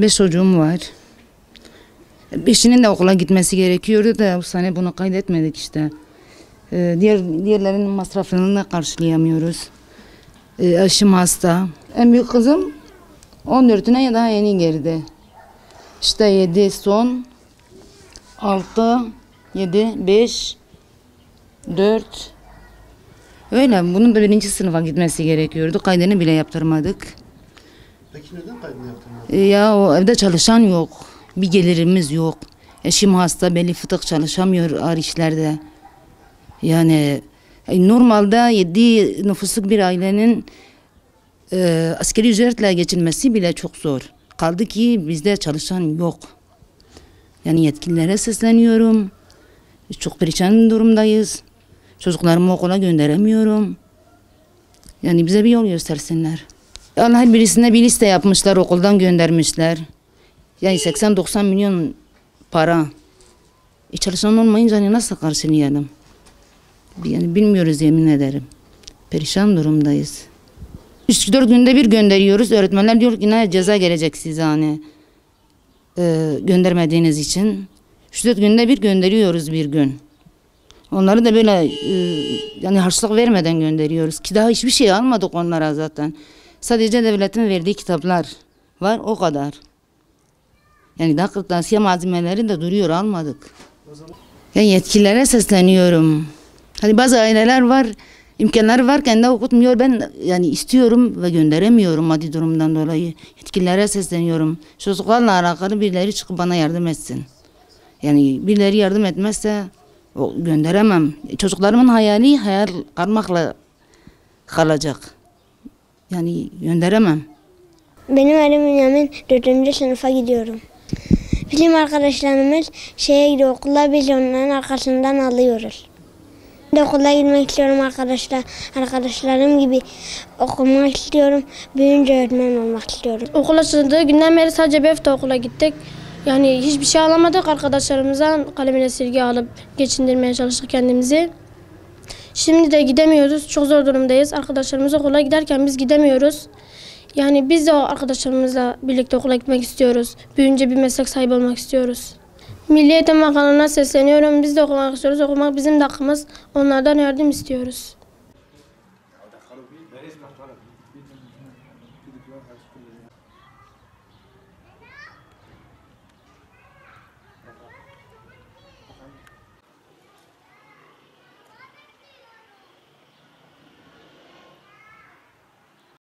Beş çocuğum var. Beşinin de okula gitmesi gerekiyordu da bu sene bunu kaydetmedik işte. Diğerlerinin masraflarını da karşılayamıyoruz. Eşim hasta. En büyük kızım 14'üne ya daha yeni girdi. İşte 7 son, 6, 7, 5, 4. Öyle bunun da 1. sınıfa gitmesi gerekiyordu. Kaydını bile yaptırmadık. Peki neden kaydını yaptırmadın? Ya o evde çalışan yok. Bir gelirimiz yok. Eşim hasta, beli fıtık çalışamıyor ağır işlerde. Yani normalde 7 nüfusluk bir ailenin asgari ücretle geçinmesi bile çok zor. Kaldı ki bizde çalışan yok. Yani yetkililere sesleniyorum. Çok perişan durumdayız. Çocuklarımı okula gönderemiyorum. Yani bize bir yol göstersinler. Allah birisine bir liste yapmışlar, okuldan göndermişler. Yani 80-90 milyon para. Çalışan olmayınca hani nasıl karşılayalım? Yani bilmiyoruz yemin ederim. Perişan durumdayız. 3-4 günde bir gönderiyoruz. Öğretmenler diyor ki ne ceza gelecek size hani göndermediğiniz için. 3-4 günde bir gönderiyoruz bir gün. Onları da böyle yani harçlık vermeden gönderiyoruz ki daha hiçbir şey almadık onlara zaten. Sadece devletin verdiği kitaplar var o kadar. Yani daha kırtasiye malzemeleri de duruyor almadık. Yani yetkililere sesleniyorum. Hani bazı aileler var, imkanları varken de okutmuyor. Ben yani istiyorum ve gönderemiyorum maddi durumdan dolayı. Yetkililere sesleniyorum. Çocuklarla alakalı birileri çıkıp bana yardım etsin. Yani birileri yardım etmezse gönderemem. Çocuklarımın hayali hayal kurmakla kalacak. Yani gönderemem. Benim adım Bünyamin, 4. sınıfa gidiyorum. Bizim arkadaşlarımız şeye gidiyor okula, biz onların arkasından alıyoruz. Ben de okula gitmek istiyorum arkadaşlarım gibi okumak istiyorum. Büyüyünce öğretmen olmak istiyorum. Okul açıldığı günden beri sadece bir hafta okula gittik. Yani hiçbir şey alamadık. Arkadaşlarımızdan kalemine silgi alıp geçindirmeye çalıştık kendimizi. Şimdi de gidemiyoruz. Çok zor durumdayız. Arkadaşlarımız okula giderken biz gidemiyoruz. Yani biz de o arkadaşlarımızla birlikte okula gitmek istiyoruz. Büyüyünce bir meslek sahibi olmak istiyoruz. Milli Eğitim Bakanlığı'na sesleniyorum. Biz de okumak istiyoruz. Okumak bizim de hakkımız. Onlardan yardım istiyoruz.